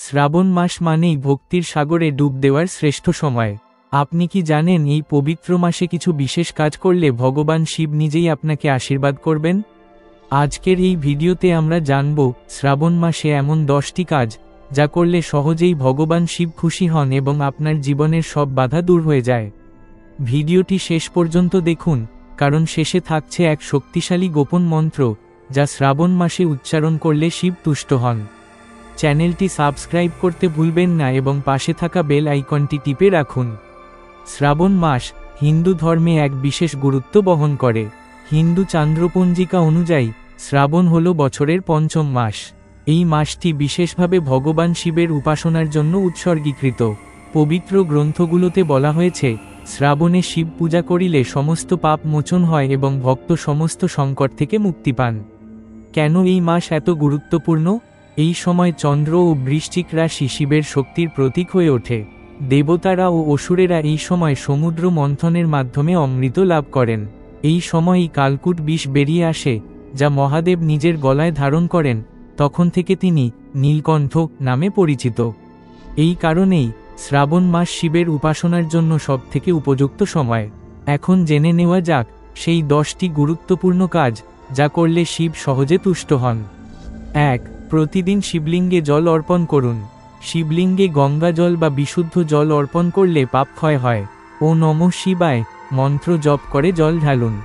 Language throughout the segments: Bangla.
শ্রাবণ মাস মানেই ভক্তির সাগরে ডুব দেওয়ার শ্রেষ্ঠ সময়। আপনি কি জানেন এই পবিত্র মাসে কিছু বিশেষ কাজ করলে ভগবান শিব নিজেই আপনাকে আশীর্বাদ করবেন? আজকের এই ভিডিওতে আমরা জানব শ্রাবণ মাসে এমন 10টি কাজ যা করলে সহজেই ভগবান শিব খুশি হন এবং আপনার জীবনের সব বাধা দূর হয়ে যায়। ভিডিওটি শেষ পর্যন্ত দেখুন, কারণ শেষে থাকছে এক শক্তিশালী গোপন মন্ত্র যা শ্রাবণ মাসে উচ্চারণ করলে শিব তুষ্ট হন। চ্যানেলটি সাবস্ক্রাইব করতে ভুলবেন না এবং পাশে থাকা বেল আইকনটি টিপে রাখুন। শ্রাবণ মাস হিন্দু ধর্মে এক বিশেষ গুরুত্ব বহন করে। হিন্দু চান্দ্রপঞ্জিকা অনুযায়ী শ্রাবণ হল বছরের পঞ্চম মাস। এই মাসটি বিশেষভাবে ভগবান শিবের উপাসনার জন্য উৎসর্গীকৃত। পবিত্র গ্রন্থগুলোতে বলা হয়েছে, শ্রাবণে শিব পূজা করিলে সমস্ত পাপ মোচন হয় এবং ভক্ত সমস্ত সংকট থেকে মুক্তি পান। কেন এই মাস এত গুরুত্বপূর্ণ? এই সময় চন্দ্র ও বৃশ্চিক রাশি শিবের শক্তির প্রতীক হয়ে ওঠে। দেবতারা ও অসুরেরা এই সময় সমুদ্র মন্থনের মাধ্যমে অমৃত লাভ করেন। এই সময়ই কালকুট বিষ বেরিয়ে আসে, যা মহাদেব নিজের গলায় ধারণ করেন। তখন থেকে তিনি নীলকণ্ঠ নামে পরিচিত। এই কারণেই শ্রাবণ মাস শিবের উপাসনার জন্য সবথেকে উপযুক্ত সময়। এখন জেনে নেওয়া যাক সেই 10টি গুরুত্বপূর্ণ কাজ যা করলে শিব সহজে তুষ্ট হন। 1. প্রতিদিন শিবলিঙ্গে জল অর্পণ করুন। শিবলিঙ্গে গঙ্গা জল বা বিশুদ্ধ জল অর্পণ করলে পাপ ক্ষয় হয়। ও নমঃ শিবায় মন্ত্র জপ করে জল ঢালুন।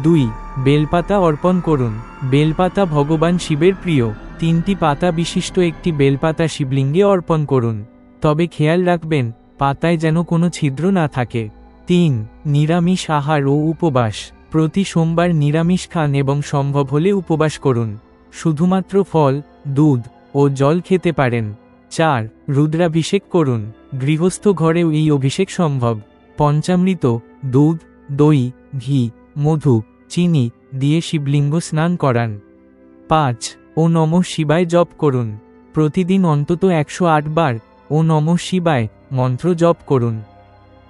2. বেলপাতা অর্পণ করুন। বেলপাতা ভগবান শিবের প্রিয়। 3টি পাতা বিশিষ্ট একটি বেলপাতা শিবলিঙ্গে অর্পণ করুন। তবে খেয়াল রাখবেন পাতায় যেন কোনো ছিদ্র না থাকে। 3. নিরামিষ আহার ও উপবাস। প্রতি সোমবার নিরামিষ খান এবং সম্ভব হলে উপবাস করুন। শুধুমাত্র ফল, দুধ ও জল খেতে পারেন। 4. রুদ্রাভিষেক করুন। গৃহস্থ ঘরেও এই অভিষেক সম্ভব। পঞ্চামৃত, দুধ, দই, ঘি, মধু, চিনি দিয়ে শিবলিঙ্গ স্নান করান। 5. ও নমঃ শিবায় জপ করুন। প্রতিদিন অন্তত 108 বার ও নমঃ শিবায় মন্ত্র জপ করুন।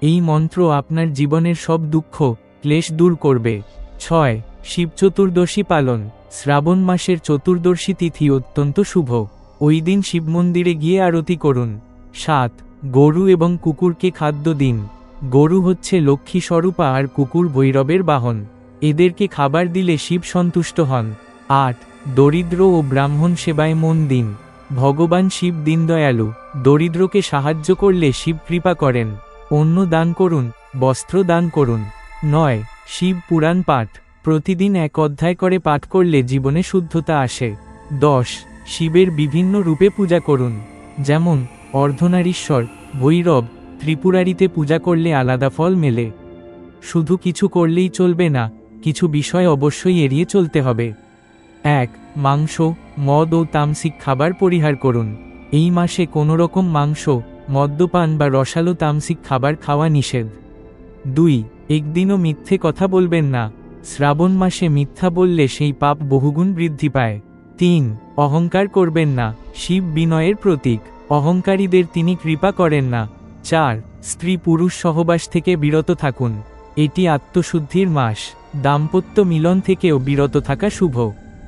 এই মন্ত্র আপনার জীবনের সব দুঃখ, ক্লেশ দূর করবে। 6. শিব চতুর্দশী পালন। শ্রাবণ মাসের চতুর্দশী তিথি অত্যন্ত শুভ। ওই দিন শিব মন্দিরে গিয়ে আরতি করুন। 7. গরু এবং কুকুরকে খাদ্য দিন। গরু হচ্ছে লক্ষ্মী স্বরূপা আর কুকুর ভৈরবের বাহন। এদেরকে খাবার দিলে শিব সন্তুষ্ট হন। 8. দরিদ্র ও ব্রাহ্মণ সেবায় মন দিন। ভগবান শিব দীনদয়ালু। দরিদ্রকে সাহায্য করলে শিব কৃপা করেন। অন্ন দান করুন, বস্ত্র দান করুন। 9. শিব পুরাণ পাঠ। প্রতিদিন 1 অধ্যায় করে পাঠ করলে জীবনে শুদ্ধতা আসে। 10. শিবের বিভিন্ন রূপে পূজা করুন। যেমন অর্ধনারীশ্বর, ভৈরব, ত্রিপুরারিতে পূজা করলে আলাদা ফল মেলে। শুধু কিছু করলেই চলবে না, কিছু বিষয় অবশ্যই এড়িয়ে চলতে হবে। 1. মাংস, মদ ও তামসিক খাবার পরিহার করুন। এই মাসে কোনো রকম মাংস, মদ্যপান বা রসালো তামসিক খাবার খাওয়া নিষেধ। 2. একদিনও মিথ্যে কথা বলবেন না। শ্রাবণ মাসে মিথ্যা বললে সেই পাপ বহুগুণ বৃদ্ধি পায়। 3. অহংকার করবেন না। শিব বিনয়ের প্রতীক। অহংকারীদের তিনি কৃপা করেন না। 4. স্ত্রী পুরুষ সহবাস থেকে বিরত থাকুন। এটি আত্মশুদ্ধির মাস। দাম্পত্য মিলন থেকেও বিরত থাকা শুভ।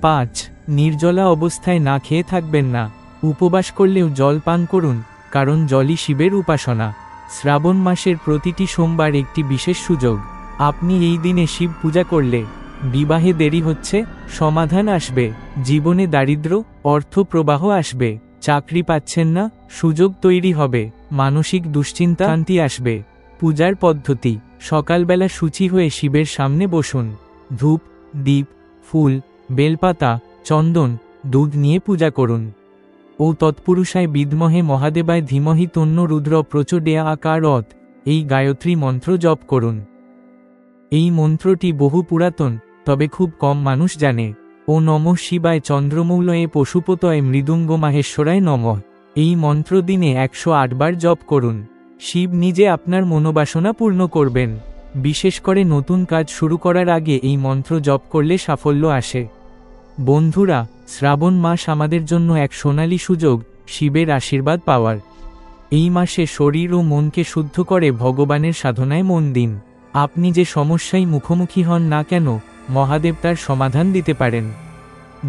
5. নির্জলা অবস্থায় না খেয়ে থাকবেন না। উপবাস করলেও জল পান করুন, কারণ জলই শিবের উপাসনা। শ্রাবণ মাসের প্রতিটি সোমবার একটি বিশেষ সুযোগ। আপনি এই দিনে শিব পূজা করলে বিবাহে দেরি হচ্ছে, সমাধান আসবে। জীবনে দারিদ্র্য, অর্থ প্রবাহ আসবে। চাকরি পাচ্ছেন না, সুযোগ তৈরি হবে। মানসিক দুশ্চিন্তা, শান্তি আসবে। পূজার পদ্ধতি: সকালবেলা শুচি হয়ে শিবের সামনে বসুন। ধূপ, দীপ, ফুল, বেলপাতা, চন্দন, দুধ নিয়ে পূজা করুন। ও তৎপুরুষায় বিদ্মহে মহাদেবায় ধীমহি তন্ন রুদ্র প্রচোদয়া আকারত এই গায়ত্রী মন্ত্র জপ করুন। এই মন্ত্রটি বহু পুরাতন, তবে খুব কম মানুষ জানে। ও নমঃ শিবায় চন্দ্রমৌলয়ে পশুপতয়ে মৃদুঙ্গ মাহেশ্বরায় নমঃ এই মন্ত্র দিনে 108 বার জপ করুন। শিব নিজে আপনার মনোবাসনা পূর্ণ করবেন। বিশেষ করে নতুন কাজ শুরু করার আগে এই মন্ত্র জপ করলে সাফল্য আসে। বন্ধুরা, শ্রাবণ মাস আমাদের জন্য এক সোনালী সুযোগ শিবের আশীর্বাদ পাওয়ার। এই মাসে শরীর ও মনকে শুদ্ধ করে ভগবানের সাধনায় মন দিন। আপনি যে সমস্যায় মুখোমুখি হন না কেন, মহাদেব তার সমাধান দিতে পারেন।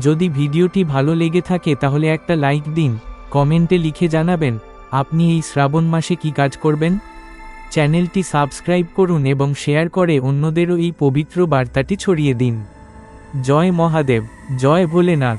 যদি ভিডিওটি ভালো লেগে থাকে তাহলে একটা লাইক দিন কমেন্টে লিখে জানাবেন আপনি এই শ্রাবণ মাসে কি কাজ করবেন। চ্যানেলটি সাবস্ক্রাইব করুন এবং শেয়ার করে অন্যদেরও এই পবিত্র বার্তাটি ছড়িয়ে দিন। জয় মহাদেব, জয় ভোলেনাথ।